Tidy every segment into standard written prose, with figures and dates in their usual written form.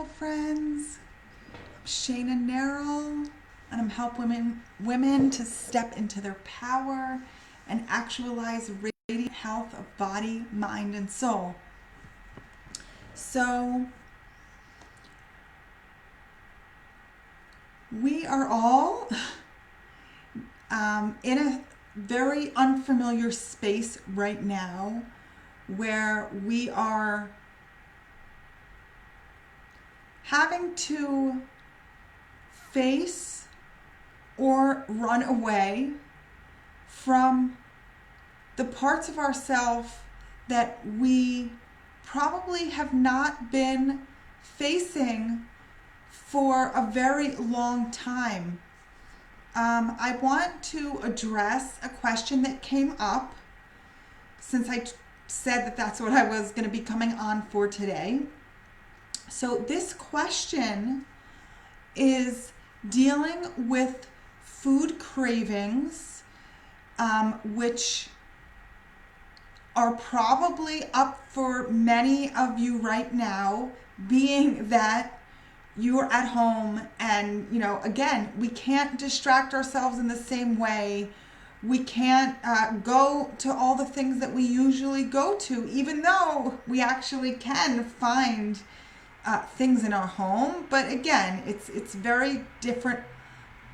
Friends. I'm Shayna Narrow, and I'm helping women to step into their power and actualize radiant health of body, mind, and soul. So, we are all in a very unfamiliar space right now where we are having to face or run away from the parts of ourselves that we probably have not been facing for a very long time. I want to address a question that came up since I said that that's what I was going to be coming on for today. So this question is dealing with food cravings, which are probably up for many of you right now, being that you're at home and, again, we can't distract ourselves in the same way. We can't go to all the things that we usually go to, even though we actually can find things in our home. But again, it's very different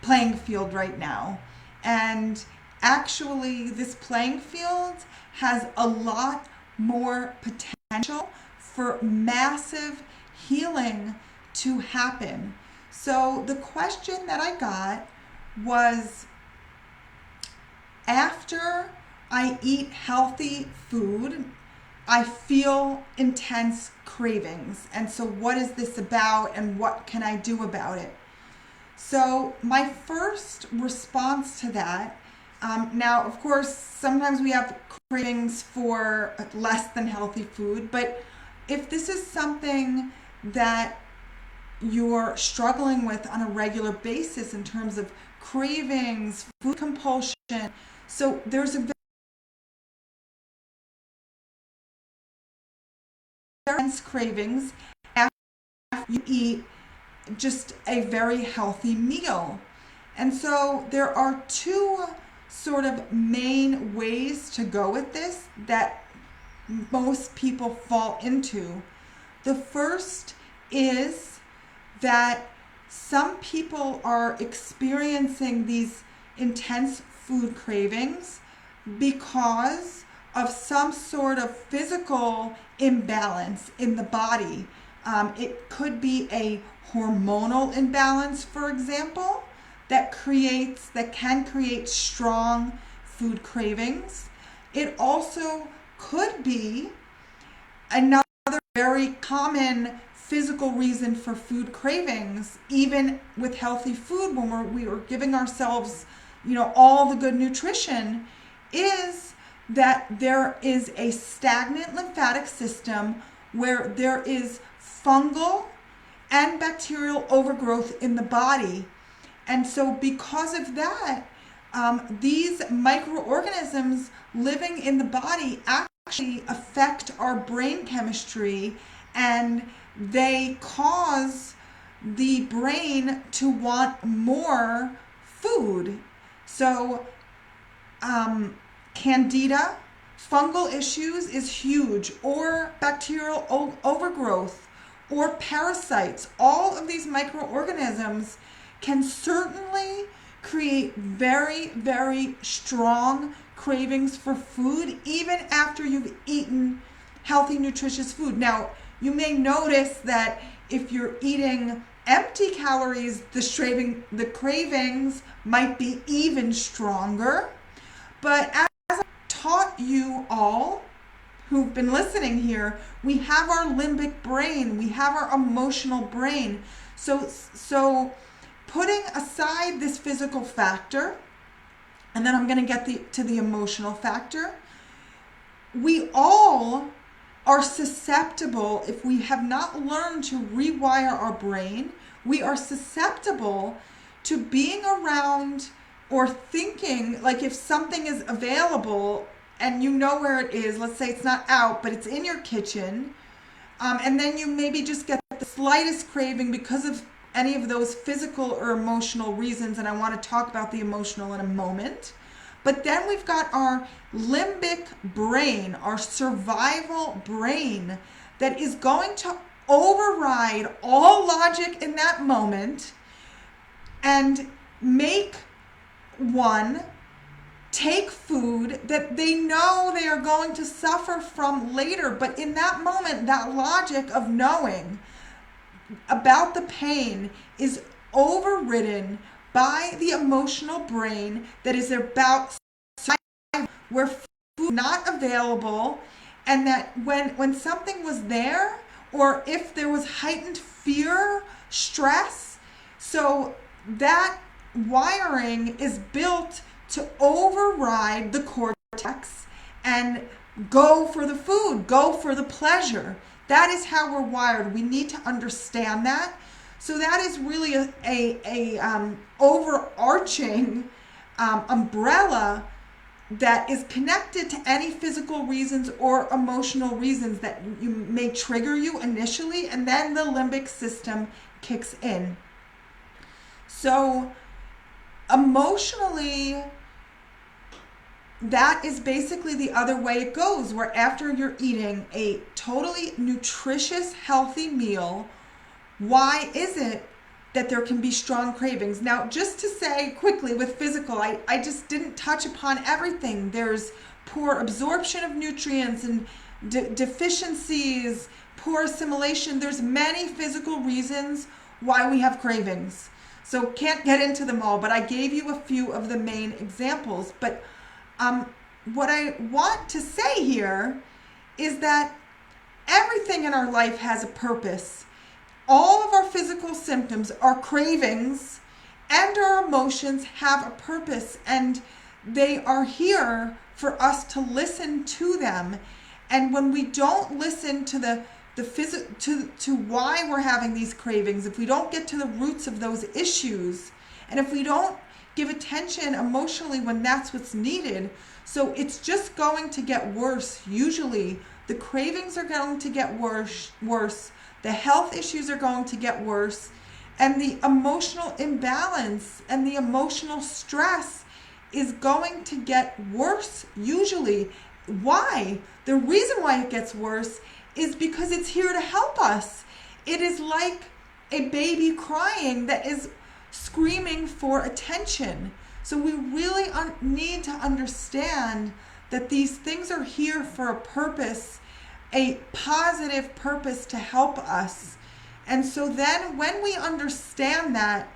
playing field right now. And actually, this playing field has a lot more potential for massive healing to happen. So the question that I got was, after I eat healthy food, I feel intense cravings. And so what is this about and what can I do about it? So my first response to that, now of course sometimes we have cravings for less than healthy food, but if this is something that you're struggling with on a regular basis in terms of cravings, food compulsion, so there's a intense cravings after you eat just a very healthy meal. And so there are two sort of main ways to go with this that most people fall into. The first is that some people are experiencing these intense food cravings because of some sort of physical imbalance in the body. It could be a hormonal imbalance, for example, that can create strong food cravings. It also could be another very common physical reason for food cravings, even with healthy food, when we are giving ourselves, all the good nutrition, is that there is a stagnant lymphatic system where there is fungal and bacterial overgrowth in the body. And so because of that, these microorganisms living in the body actually affect our brain chemistry, and they cause the brain to want more food. So candida, fungal issues is huge, or bacterial overgrowth, or parasites. All of these microorganisms can certainly create very, very strong cravings for food, even after you've eaten healthy, nutritious food. Now, you may notice that if you're eating empty calories, the cravings might be even stronger. But as I taught you all who've been listening here, we have our limbic brain, we have our emotional brain. So putting aside this physical factor, and then I'm going to get to the emotional factor, we all are susceptible, if we have not learned to rewire our brain, we are susceptible to being around or thinking, like, if something is available and you know where it is, let's say it's not out, but it's in your kitchen, and then you maybe just get the slightest craving because of any of those physical or emotional reasons, and I want to talk about the emotional in a moment. But then we've got our limbic brain, our survival brain, that is going to override all logic in that moment and make one take food that they know they are going to suffer from later. But in that moment, that logic of knowing about the pain is overridden by the emotional brain that is about where food is not available, and that when something was there, or if there was heightened fear, stress, so that wiring is built to override the cortex and go for the food, go for the pleasure. That is how we're wired. We need to understand that. So that is really a overarching umbrella that is connected to any physical reasons or emotional reasons that you may trigger you initially, and then the limbic system kicks in. So emotionally, that is basically the other way it goes, where after you're eating a totally nutritious, healthy meal, why is it that there can be strong cravings? Now, just to say quickly with physical, I just didn't touch upon everything. There's poor absorption of nutrients and deficiencies, poor assimilation. There's many physical reasons why we have cravings. So can't get into them all, but I gave you a few of the main examples. But what I want to say here is that everything in our life has a purpose. All of our physical symptoms, our cravings, and our emotions have a purpose, and they are here for us to listen to them. And when we don't listen to to why we're having these cravings, if we don't get to the roots of those issues, and if we don't give attention emotionally when that's what's needed, so it's just going to get worse. Usually the cravings are going to get worse, the health issues are going to get worse, and the emotional imbalance and the emotional stress is going to get worse usually. Why? The reason why it gets worse is because it's here to help us. It is like a baby crying that is screaming for attention. So we really need to understand that these things are here for a purpose, a positive purpose to help us. And so then when we understand that,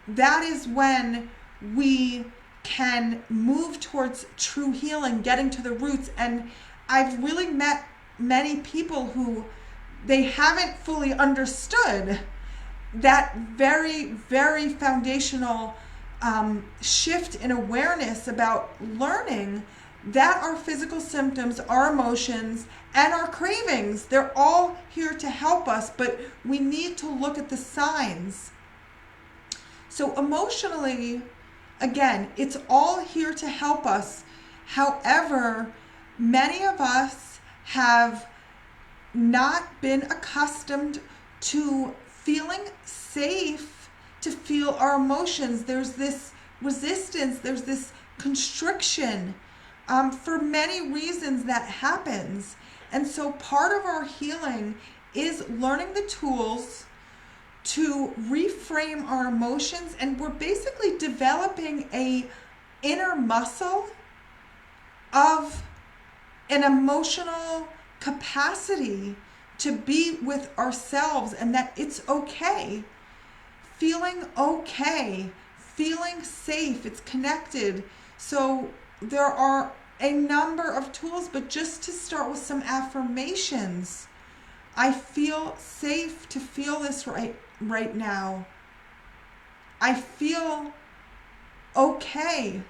that is when we can move towards true healing, getting to the roots. And I've really met many people who they haven't fully understood that very, very foundational shift in awareness about learning that our physical symptoms, our emotions, and our cravings, they're all here to help us, but we need to look at the signs. So emotionally, again, it's all here to help us. However, many of us have not been accustomed to feeling safe to feel our emotions. There's this resistance, there's this constriction for many reasons that happens. And so part of our healing is learning the tools to reframe our emotions, and we're basically developing a inner muscle of an emotional capacity to be with ourselves, and that it's okay. Feeling okay, feeling safe, it's connected. So there are a number of tools, but just to start with some affirmations. I feel safe to feel this right now. I feel okay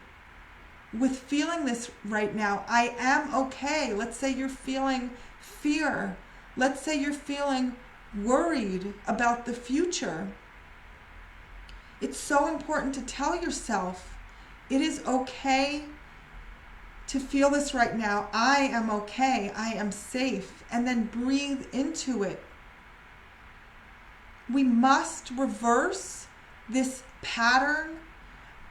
with feeling this right now. I am okay. Let's say you're feeling fear. Let's say you're feeling worried about the future. It's so important to tell yourself it is okay to feel this right now. I am okay. I am safe. And then breathe into it. we must reverse this pattern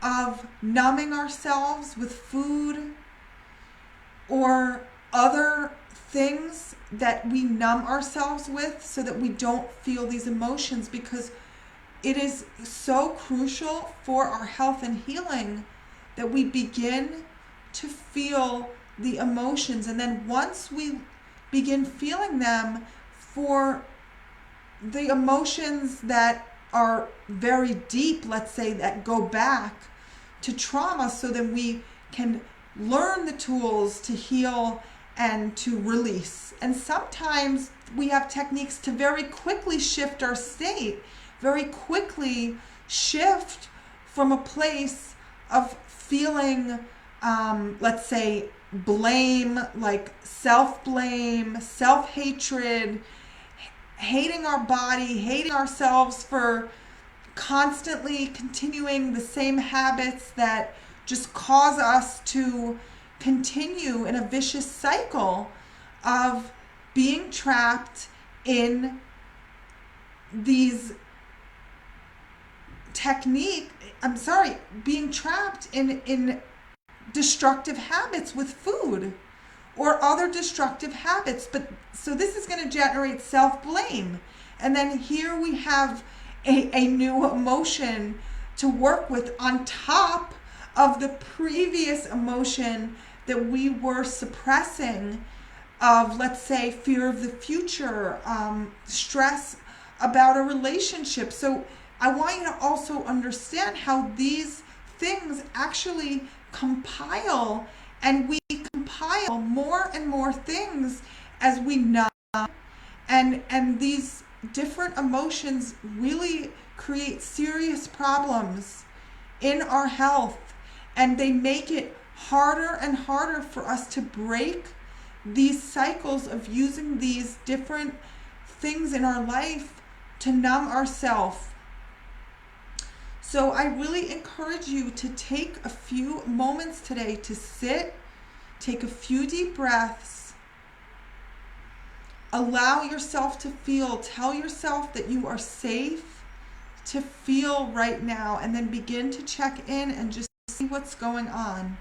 of numbing ourselves with food or other things that we numb ourselves with so that we don't feel these emotions, because it is so crucial for our health and healing that we begin to feel the emotions. And then once we begin feeling them, for the emotions that are very deep, let's say, that go back to trauma, so then we can learn the tools to heal and to release. And sometimes we have techniques to very quickly shift our state, very quickly shift from a place of feeling, let's say, blame, like self-blame, self-hatred, hating our body, hating ourselves for constantly continuing the same habits that just cause us to continue in a vicious cycle of being trapped in these being trapped in destructive habits with food or other destructive habits. But so this is going to generate self-blame. And then here we have a new emotion to work with on top of the previous emotion that we were suppressing of, let's say, fear of the future, stress about a relationship. So I want you to also understand how these things actually compile, and we compile more and more things as we numb, and these different emotions really create serious problems in our health, and they make it harder and harder for us to break these cycles of using these different things in our life to numb ourselves. So I really encourage you to take a few moments today to sit, take a few deep breaths, allow yourself to feel, tell yourself that you are safe to feel right now, and then begin to check in and just see what's going on.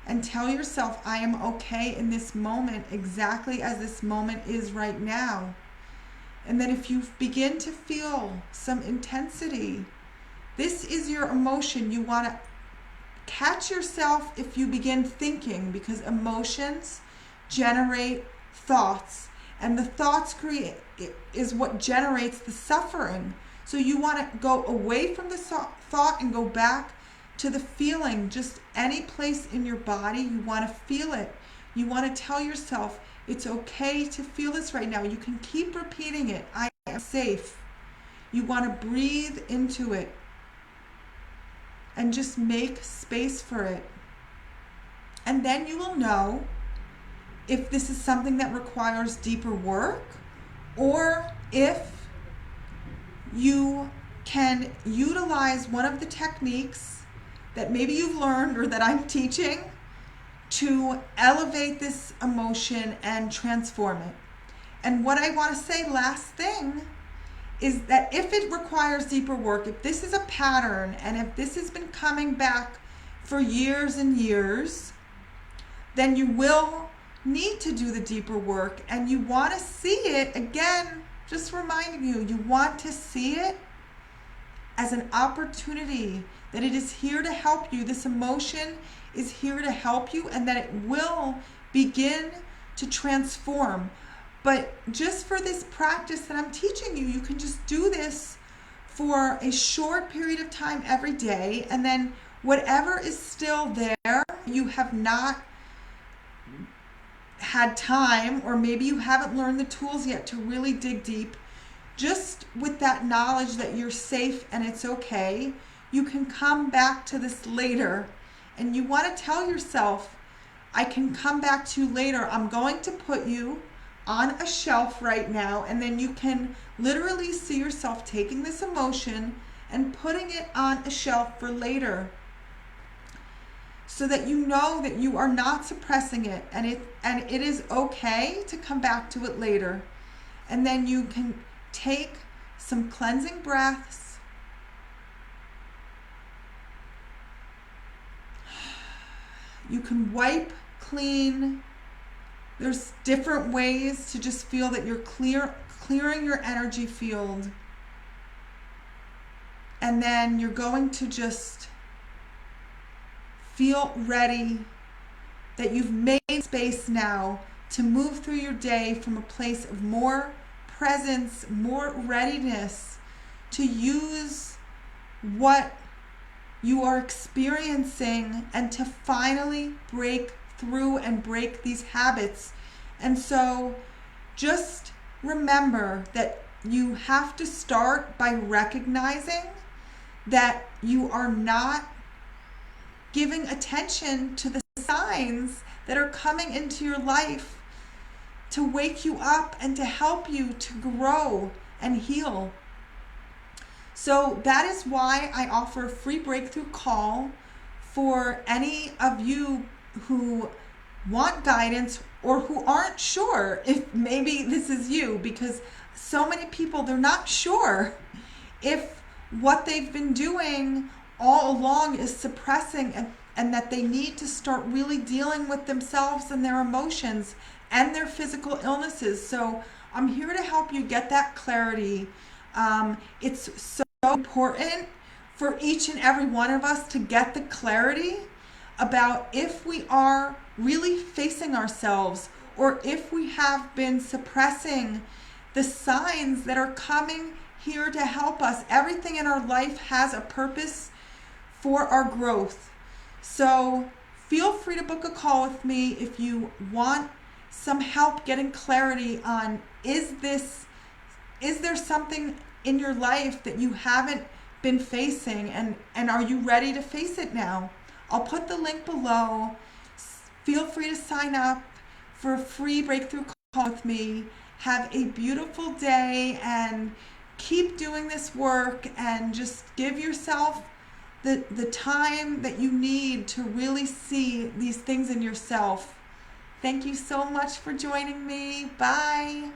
And tell yourself, I am okay in this moment, exactly as this moment is right now. And then if you begin to feel some intensity, this is your emotion. You want to catch yourself if you begin thinking, because emotions generate thoughts, and the thoughts is what generates the suffering. So you want to go away from the thought and go back to the feeling. Just any place in your body, you want to feel it. You want to tell yourself, it's okay to feel this right now. You can keep repeating it. I am safe. You want to breathe into it and just make space for it. And then you will know if this is something that requires deeper work, or if you can utilize one of the techniques that maybe you've learned or that I'm teaching to elevate this emotion and transform it. And what I want to say last thing is that if it requires deeper work, if this is a pattern, and if this has been coming back for years and years, then you will need to do the deeper work, and you want to see it, again, just reminding you, you want to see it as an opportunity, that it is here to help you. This emotion is here to help you, and that it will begin to transform. But just for this practice that I'm teaching you, you can just do this for a short period of time every day, and then whatever is still there, you have not had time, or maybe you haven't learned the tools yet to really dig deep, just with that knowledge that you're safe and it's okay, you can come back to this later. And you want to tell yourself, I can come back to you later. I'm going to put you on a shelf right now, and then you can literally see yourself taking this emotion and putting it on a shelf for later, so that you know that you are not suppressing it, and it is okay to come back to it later. And then you can take some cleansing breaths. You can wipe clean. There's different ways to just feel that you're clearing your energy field. And then you're going to just feel ready that you've made space now to move through your day from a place of more presence, more readiness to use what you are experiencing and to finally break through and break these habits. And so just remember that you have to start by recognizing that you are not giving attention to the signs that are coming into your life to wake you up and to help you to grow and heal. So that is why I offer a free breakthrough call for any of you who want guidance or who aren't sure if maybe this is you, because so many people, they're not sure if what they've been doing all along is suppressing, and that they need to start really dealing with themselves and their emotions and their physical illnesses. So I'm here to help you get that clarity. It's so important for each and every one of us to get the clarity about if we are really facing ourselves or if we have been suppressing the signs that are coming here to help us. Everything in our life has a purpose for our growth. So feel free to book a call with me if you want some help getting clarity on is there something in your life that you haven't been facing, and are you ready to face it now? I'll put the link below. Feel free to sign up for a free breakthrough call with me. Have a beautiful day and keep doing this work, and just give yourself the time that you need to really see these things in yourself. Thank you so much for joining me. Bye.